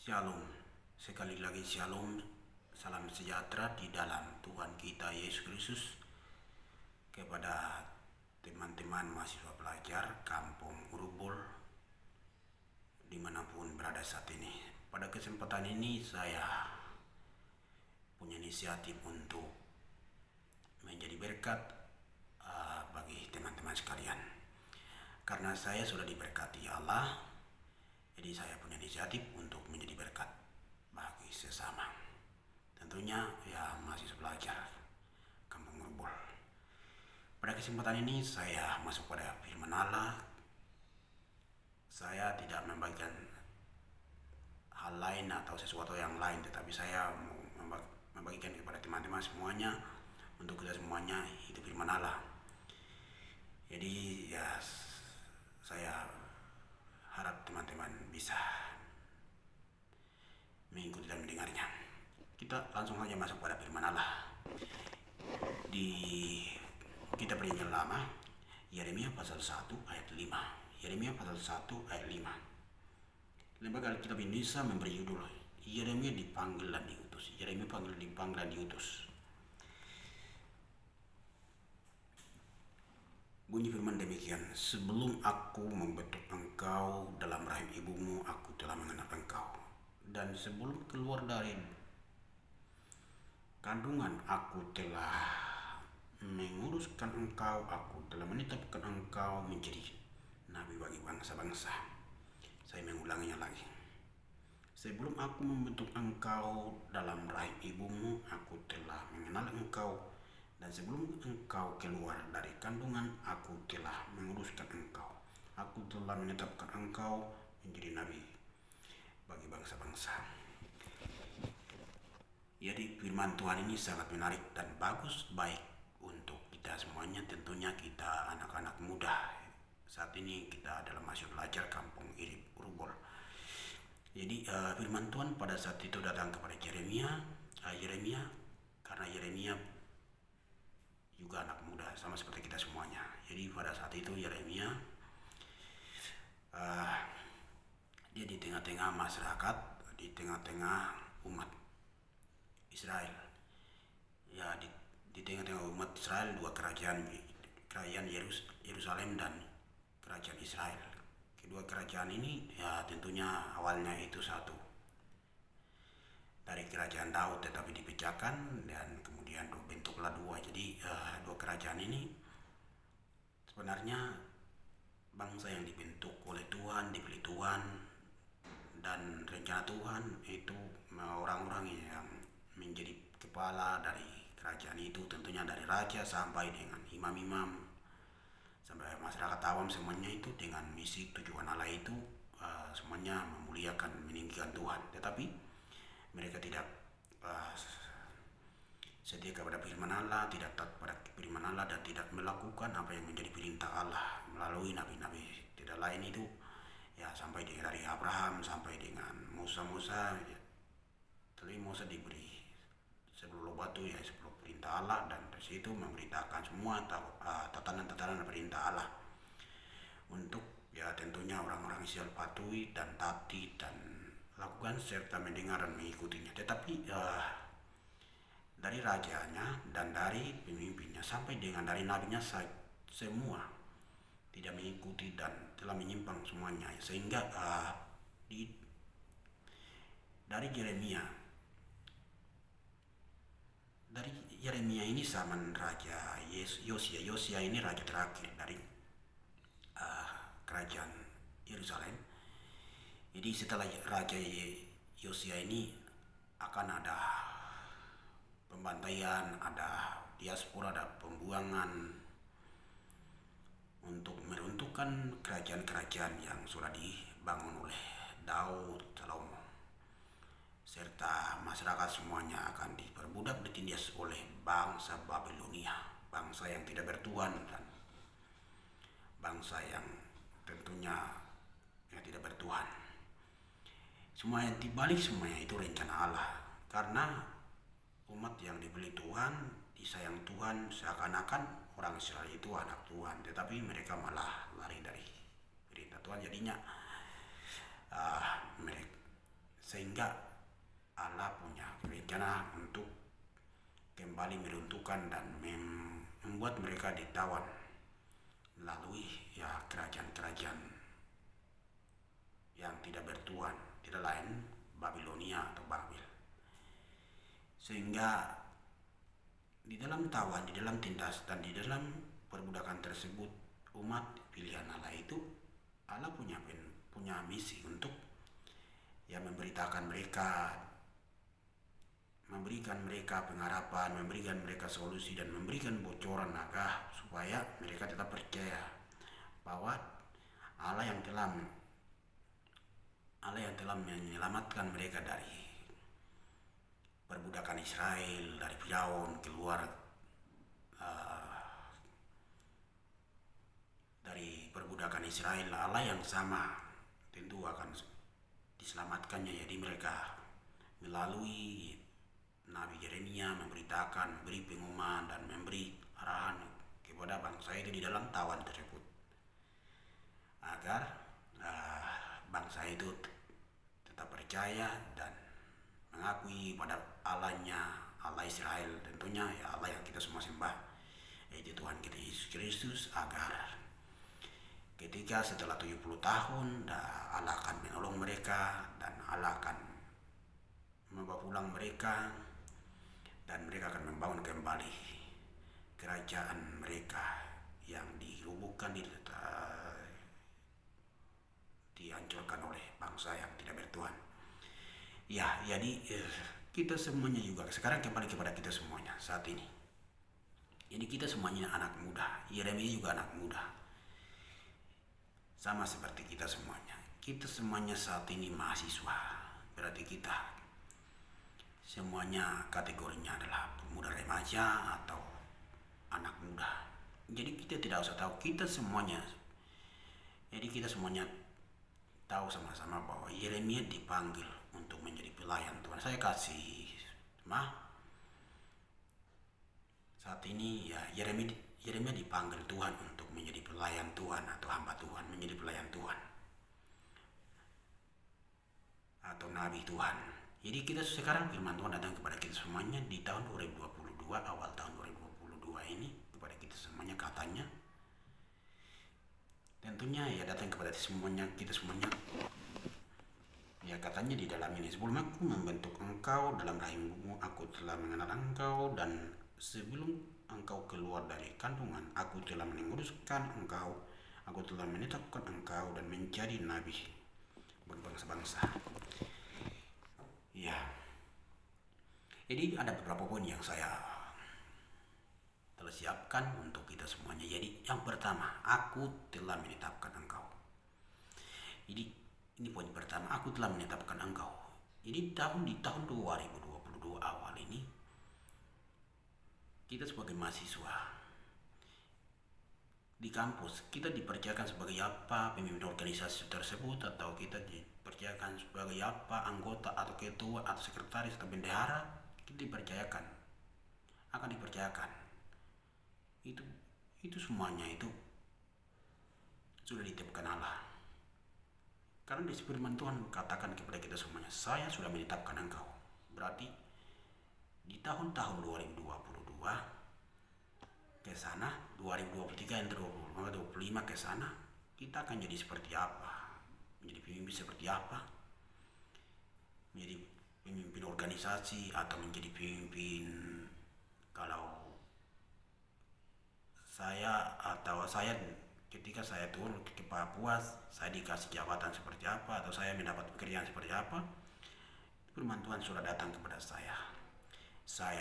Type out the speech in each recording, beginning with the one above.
Shalom, sekali lagi shalom, salam sejahtera di dalam Tuhan kita Yesus Kristus kepada teman-teman mahasiswa pelajar Kampung Urubul dimanapun berada saat ini. Pada kesempatan ini saya punya inisiatif untuk menjadi berkat bagi teman-teman sekalian. Karena saya sudah diberkati Allah, jadi saya punya inisiatif untuk menjadi berkat bagi sesama. Tentunya ya mahasiswa pelajar Kampung Urubul. Pada kesempatan ini saya masuk pada firman Allah. Saya tidak membagikan hal lain atau sesuatu yang lain, tetapi saya mau membagikan kepada teman-teman semuanya, untuk kita semuanya itu firman Allah. Jadi ya saya harap teman-teman bisa mengikuti dan mendengarnya. Kita langsung saja masuk pada firman Allah. Di kitab Perjanjian Lama, Yeremia pasal 1 ayat 5. Yeremia pasal 1 ayat 5. Lembaga Alkitab Indonesia memberi judul Yeremia dipanggil dan diutus. Yeremia dipanggil dan diutus. Bunyi firman demikian, sebelum aku membentuk engkau dalam rahim ibumu, aku telah mengenal engkau. Dan sebelum keluar dari kandungan, aku telah menguruskan engkau, aku telah menetapkan engkau menjadi nabi bagi bangsa-bangsa. Saya mengulanginya lagi. Sebelum aku membentuk engkau dalam rahim ibumu, aku telah mengenal engkau. Dan sebelum engkau keluar dari kandungan, aku telah menguruskan engkau. Aku telah menetapkan engkau menjadi nabi bagi bangsa-bangsa. Jadi firman Tuhan ini sangat menarik dan bagus, baik untuk kita semuanya. Tentunya kita anak-anak muda. Saat ini kita adalah mahasiswa pelajar Kampung Urubul. Jadi firman Tuhan pada saat itu datang kepada Yeremia, karena Yeremia juga anak muda sama seperti kita semuanya. Jadi pada saat itu Yeremia dia di tengah-tengah masyarakat, di tengah-tengah umat Israel. Ya di tengah-tengah umat Israel dua kerajaan Yerusalem dan kerajaan Israel. Kedua kerajaan ini ya tentunya awalnya itu satu dari kerajaan Daud, tetapi dipecahkan dan kemudian bentuklah dua. Jadi dua kerajaan ini sebenarnya bangsa yang dibentuk oleh Tuhan, dipilih Tuhan, dan rencana Tuhan itu orang-orang yang menjadi kepala dari kerajaan itu, tentunya dari raja sampai dengan imam-imam sampai masyarakat awam, semuanya itu dengan misi tujuan Allah itu semuanya memuliakan, meninggikan Tuhan. Tetapi mereka tidak setia kepada firman Allah, tidak taat pada firman Allah, dan tidak melakukan apa yang menjadi perintah Allah melalui nabi-nabi tidak lain itu ya, sampai dari Abraham sampai dengan Musa ya. Tapi Musa diberi 10 batu ya, 10 perintah Allah, dan dari situ memberitakan semua tatanan-tatanan perintah Allah untuk ya tentunya orang-orang Israel patuhi dan taati dan lakukan serta mendengar dan mengikutinya. Tetapi dari rajanya dan dari pemimpinnya sampai dengan dari nabinya semua tidak mengikuti dan telah menyimpang semuanya, sehingga dari Yeremia ini zaman Raja Yosia ini raja terakhir dari kerajaan Yerusalem. Jadi setelah Raja Yosia ini akan ada pembantaian, ada diaspora, ada pembuangan untuk meruntuhkan kerajaan-kerajaan yang sudah dibangun oleh Daud, Salomo, serta masyarakat semuanya akan diperbudak, ditindas oleh bangsa Babilonia, bangsa yang tidak bertuhan dan bangsa yang tentunya yang tidak bertuhan. Semua yang dibalik semuanya itu rencana Allah, karena umat yang dibeli Tuhan, disayang Tuhan, seakan-akan orang Israel itu anak Tuhan, tetapi mereka malah lari dari perintah Tuhan. Jadinya mereka sehingga sehingga Allah punya rencana untuk kembali meruntuhkan dan membuat mereka ditawan melalui kerajaan-kerajaan yang tidak bertuhan, tidak lain Babilonia atau Babel. Sehingga di dalam tawan, di dalam tindas dan di dalam perbudakan tersebut, umat pilihan Allah itu Allah punya misi untuk memberitakan mereka, memberikan mereka pengharapan, memberikan mereka solusi dan memberikan bocoran agar supaya mereka tetap percaya bahwa Allah yang telah menyelamatkan mereka dari perbudakan Israel, dari Firaun keluar dari perbudakan Israel. Allah yang sama tentu akan diselamatkannya. Jadi mereka melalui Nabi Yeremia memberitakan, memberi pengumuman dan memberi arahan kepada bangsa itu di dalam tawan tersebut agar bangsa itu tetap percaya dan mengakui pada Allahnya, Allah Israel tentunya, Allah yang kita semua sembah, yaitu Tuhan kita Yesus Kristus, agar ketika setelah 70 tahun Allah akan menolong mereka dan Allah akan membawa pulang mereka dan mereka akan membangun kembali kerajaan mereka yang dirubuhkan, dihancurkan oleh bangsa yang tidak bertuhan. Jadi kita semuanya juga sekarang kembali kepada kita semuanya saat ini. Jadi kita semuanya anak muda, Yeremia juga anak muda, sama seperti kita semuanya. Kita semuanya saat ini mahasiswa, berarti kita semuanya kategorinya adalah pemuda remaja atau anak muda. Jadi kita tidak usah tahu, kita semuanya tahu sama-sama bahwa Yeremia dipanggil untuk menjadi pelayan Tuhan. Saya kasih saat ini Yeremia dipanggil Tuhan untuk menjadi pelayan Tuhan atau hamba Tuhan, menjadi pelayan Tuhan atau nabi Tuhan. Jadi kita sekarang firman Tuhan datang kepada kita semuanya di tahun 2022, awal tahun 2022 ini, kepada kita semuanya katanya. Tentunya datang kepada kita semuanya. Katanya di dalam ini, sebelum aku membentuk engkau dalam rahimmu, aku telah mengenal engkau, dan sebelum engkau keluar dari kandungan, aku telah menguruskan engkau, aku telah menetapkan engkau dan menjadi nabi berbangsa-bangsa. Jadi ada beberapa poin yang saya telah siapkan untuk kita semuanya. Jadi yang pertama, aku telah menetapkan engkau. Jadi ini poin pertama, aku telah menetapkan engkau. Jadi di tahun 2022 awal ini, kita sebagai mahasiswa di kampus, kita dipercayakan sebagai apa pemimpin organisasi tersebut, atau kita dipercayakan sebagai apa anggota atau ketua atau sekretaris atau bendahara, kita akan dipercayakan. Itu semuanya itu sudah ditetapkan Allah. Karena di firman Tuhan katakan kepada kita semuanya, saya sudah menetapkan engkau. Berarti di tahun-tahun 2022 ke sana, 2023 yang 2025 ke sana, kita akan jadi seperti apa? Menjadi pemimpin seperti apa? Menjadi pemimpin organisasi atau menjadi pemimpin, kalau saya ketika saya turun ke Papua, saya dikasih jabatan seperti apa, atau saya mendapat pekerjaan seperti apa, firman Tuhan sudah datang kepada saya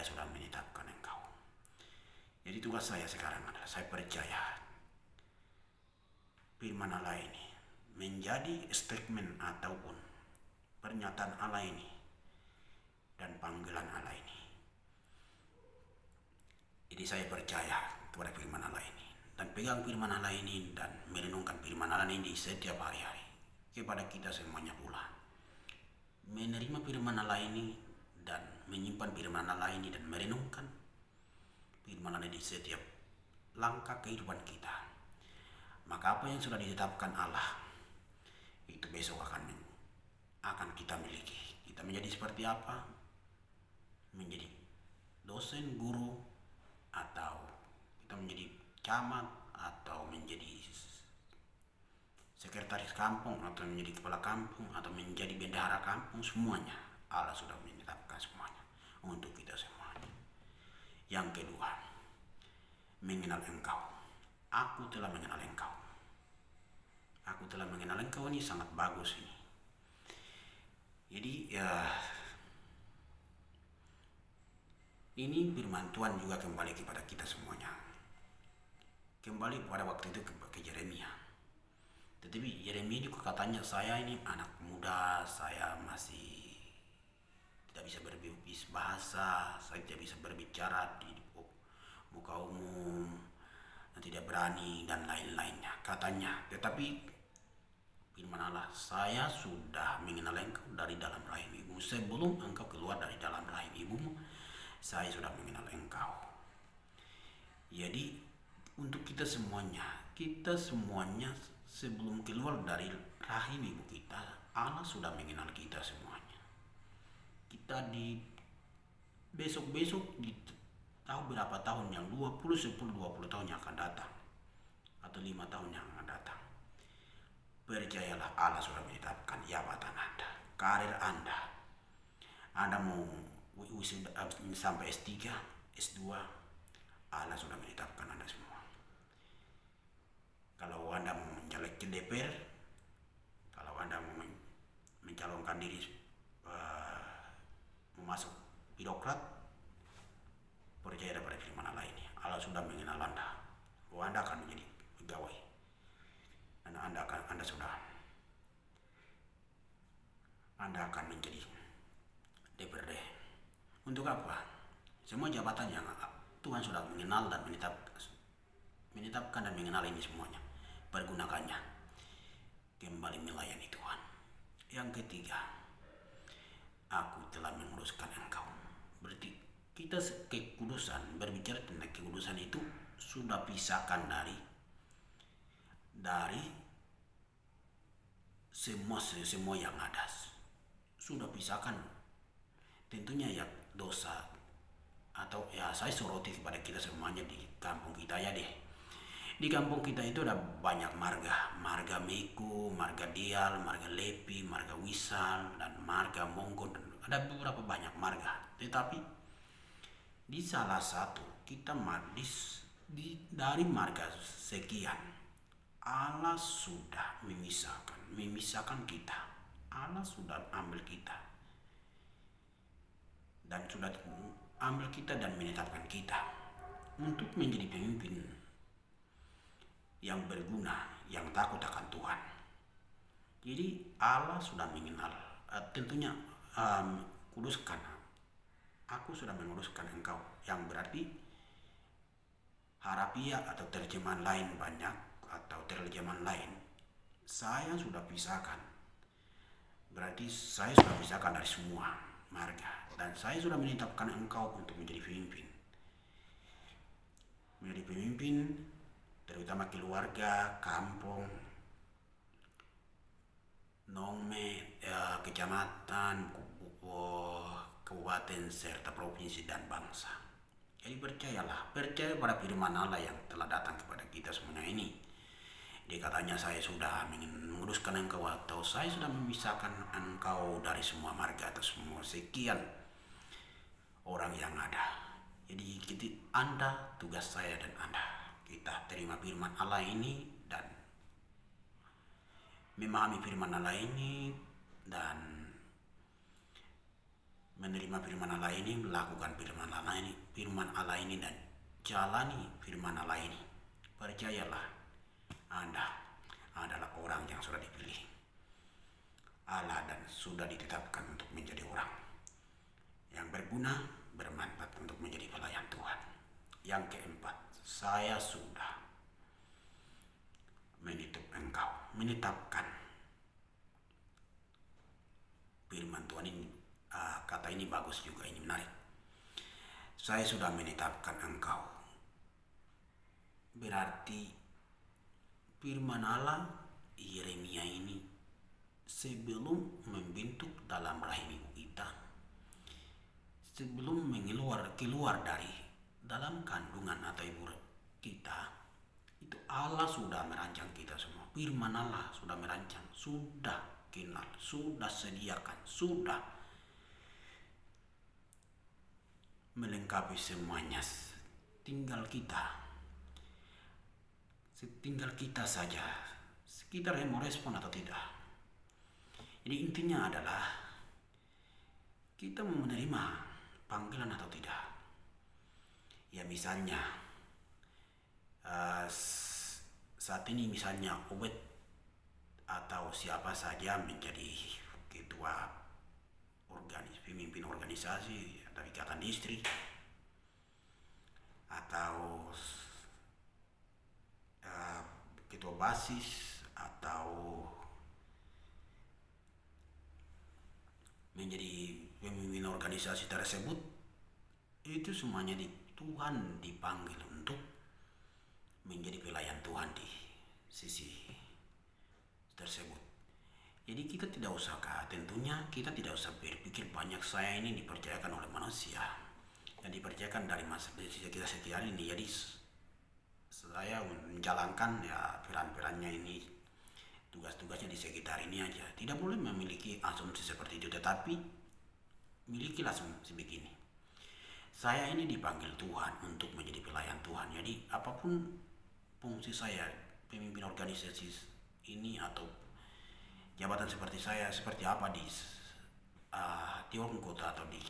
sudah menetapkan engkau. Jadi tugas saya sekarang adalah, saya percaya firman Allah ini menjadi statement ataupun pernyataan Allah ini dan panggilan Allah ini. Jadi saya percaya kepada firman Allah ini dan pegang firman Allah ini dan merenungkan firman Allah ini setiap hari-hari. Kepada kita semuanya pula, menerima firman Allah ini dan menyimpan firman Allah ini dan merenungkan firman Allah ini di setiap langkah kehidupan kita. Maka apa yang sudah ditetapkan Allah itu besok akan kita miliki. Kita menjadi seperti apa? Menjadi dosen, guru, atau kita menjadi camat, atau menjadi sekretaris kampung, atau menjadi kepala kampung, atau menjadi bendahara kampung, semuanya Allah sudah menetapkan semuanya untuk kita semuanya. Yang kedua, mengenal engkau. Aku telah mengenal engkau. Aku telah mengenal engkau, ini sangat bagus ini. Jadi ini firman Tuhan juga kembali kepada kita semuanya. Kembali pada waktu itu ke Yeremia. Tetapi Yeremia juga katanya, saya ini anak muda, saya masih tidak bisa berbisnis bahasa, saya tidak bisa berbicara di muka umum, dan tidak berani dan lain-lainnya katanya. Tetapi firman Allah, saya sudah mengenal engkau dari dalam rahim ibumu. Sebelum engkau keluar dari dalam rahim ibumu, saya sudah mengenal engkau. Jadi untuk kita semuanya sebelum keluar dari rahim ibu kita, Allah sudah mengenal kita semuanya. Kita di besok-besok di tahu berapa tahun yang 20 tahun yang akan datang, atau 5 tahun yang akan datang. Percayalah, Allah sudah menetapkan jabatan Anda, karir Anda. Anda mau sampai S3, S2, Allah sudah menetapkan Anda semua. Kalau Anda mau mencaleg ke DPR, kalau Anda mau mencalonkan diri masuk birokrat, percaya pada firman Allah ini. Allah sudah mengenal Anda, bahwa Anda akan menjadi pegawai, dan Anda akan menjadi DPRD. Untuk apa? Semua jabatan yang Tuhan sudah mengenal dan menetapkan dan mengenal ini semuanya. Pergunakannya kembali melayani Tuhan. Yang ketiga, aku telah menguduskan engkau. Berarti kita kekudusan, berbicara tentang kekudusan itu sudah pisahkan dari semua yang ada. Sudah pisahkan. Tentunya ya dosa, atau ya saya soroti kepada kita semuanya di kampung kita ya deh. Di kampung kita itu ada banyak marga Meku, marga Dial, marga Lepi, marga Wisal, dan marga Monggo, dan ada beberapa banyak marga. Tetapi di salah satu kita dari marga sekian, Allah sudah memisahkan kita. Allah sudah ambil kita, dan sudah ambil kita dan menetapkan kita untuk menjadi pemimpin yang berguna, yang takut akan Tuhan. Jadi Allah sudah mengenal, tentunya kuduskan. Aku sudah menguduskan engkau, yang berarti harafiah atau terjemahan lain banyak, atau terjemahan lain, saya sudah pisahkan. Berarti saya sudah pisahkan dari semua marga, dan saya sudah menetapkan engkau untuk menjadi pemimpin. Menjadi pemimpin terutama keluarga, kampung, nome, kecamatan, kabupaten, serta provinsi dan bangsa. Jadi percaya pada firman Allah yang telah datang kepada kita semuanya ini. Dia katanya, saya sudah menguduskan engkau, atau saya sudah memisahkan engkau dari semua marga atau semua sekian orang yang ada. Jadi Anda, tugas saya dan Anda, kita terima firman Allah ini dan memahami firman Allah ini, dan menerima firman Allah ini, melakukan firman Allah ini dan jalani firman Allah ini. Percayalah, Anda adalah orang yang sudah dipilih Allah dan sudah ditetapkan untuk menjadi orang yang berguna, bermanfaat untuk menjadi pelayan Tuhan. Yang keempat, saya sudah menetapkan firman Tuhan ini. Kata ini bagus juga, ini menarik. Saya sudah menetapkan engkau. Berarti firman Allah Yeremia ini sebelum membentuk dalam rahim ibu kita, sebelum keluar dari dalam kandungan atau ibu kita, itu Allah sudah merancang kita semua. Firman Allah sudah merancang, sudah kenal, sudah sediakan, sudah melengkapi semuanya. Tinggal kita saja, kita mau respon atau tidak. Jadi intinya adalah kita mau menerima panggilan atau tidak. Ya misalnya saat ini misalnya Obed atau siapa saja menjadi ketua pemimpin organisasi atau ikatan distrik atau ketua basis atau menjadi pemimpin organisasi tersebut, itu semuanya Tuhan dipanggil untuk menjadi pelayan Tuhan di sisi tersebut. Jadi kita tidak usah, tentunya kita tidak usah berpikir banyak saya ini dipercayakan oleh manusia dan dipercayakan dari masa kita sekian ini. Jadi saya menjalankan ya peran-perannya ini, tugas-tugasnya di sekitar ini aja. Tidak boleh memiliki asumsi seperti itu, tetapi milikilah sebegini. Saya ini dipanggil Tuhan untuk menjadi pelayan Tuhan. Jadi apapun fungsi saya, pemimpin organisasi ini atau jabatan seperti saya, seperti apa di Tiongkok kota atau di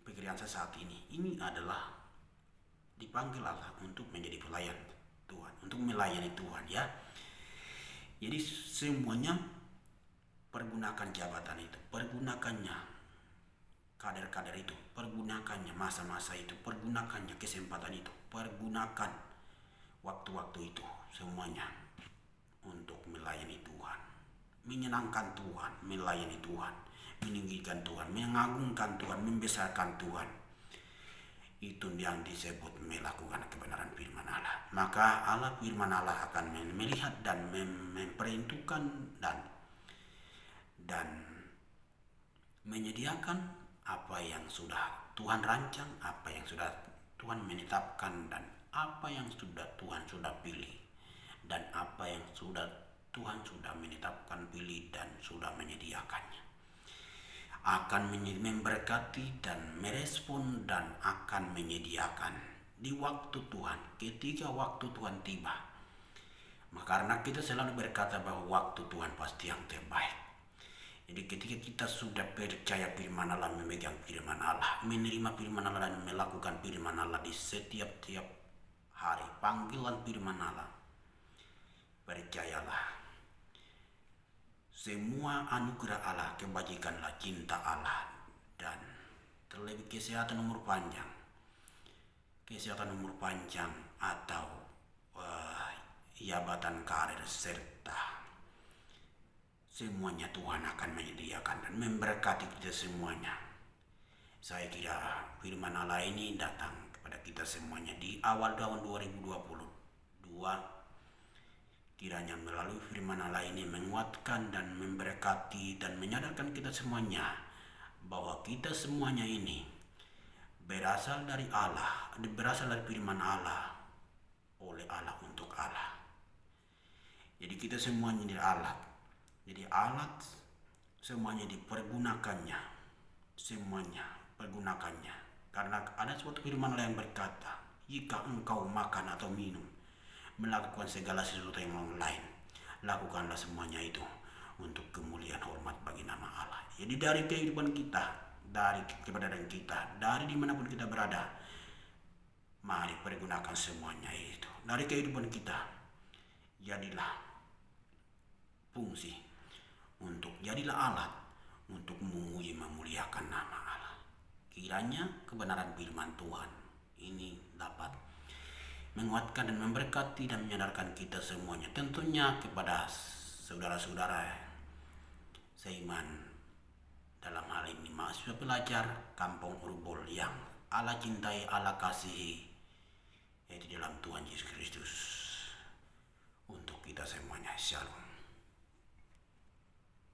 pikiran saya saat ini adalah dipanggil Allah untuk menjadi pelayan Tuhan, untuk melayani Tuhan ya. Jadi semuanya pergunakan jabatan itu, pergunakannya kader-kader itu, pergunakannya masa-masa itu, pergunakannya kesempatan itu, pergunakan waktu-waktu itu semuanya untuk melayani Tuhan, menyenangkan Tuhan, melayani Tuhan, meninggikan Tuhan, mengagungkan Tuhan, membesarkan Tuhan. Itu yang disebut melakukan kebenaran firman Allah. Maka Allah firman Allah akan melihat dan memperhitungkan dan menyediakan apa yang sudah Tuhan rancang, apa yang sudah Tuhan menetapkan, dan apa yang sudah Tuhan sudah pilih, dan apa yang sudah Tuhan sudah menetapkan, pilih, dan sudah menyediakannya. Akan memberkati dan merespon dan akan menyediakan di waktu Tuhan, ketika waktu Tuhan tiba. Karena kita selalu berkata bahwa waktu Tuhan pasti yang terbaik. Jadi ketika kita sudah percaya firman Allah, memegang firman Allah, menerima firman Allah dan melakukan firman Allah di setiap hari, panggilan firman Allah, percayalah, semua anugerah Allah, kebajikanlah, cinta Allah, dan terlebih kesehatan umur panjang atau jabatan karir serta semuanya Tuhan akan menyediakan dan memberkati kita semuanya. Saya kira firman Allah ini datang kepada kita semuanya di awal tahun 2022. Kiranya melalui firman Allah ini menguatkan dan memberkati dan menyadarkan kita semuanya bahwa kita semuanya ini berasal dari Allah, berasal dari firman Allah, oleh Allah, untuk Allah. Jadi kita semuanya dari Allah. Jadi alat semuanya dipergunakannya, karena ada suatu firman Allah yang berkata, jika engkau makan atau minum, melakukan segala sesuatu yang lain, lakukanlah semuanya itu untuk kemuliaan hormat bagi nama Allah. Jadi dari kehidupan kita, dari keberadaan kita, dari dimanapun kita berada, mari pergunakan semuanya itu. Dari kehidupan kita, jadilah fungsi untuk jadilah alat untuk memuliakan nama Allah. Kiranya kebenaran firman Tuhan ini dapat menguatkan dan memberkati dan menyadarkan kita semuanya, tentunya kepada saudara-saudara seiman dalam hal ini mahasiswa pelajar Kampung Urbol yang Allah cintai, Allah kasihi, yaitu dalam Tuhan Yesus Kristus. Untuk kita semuanya, shalom.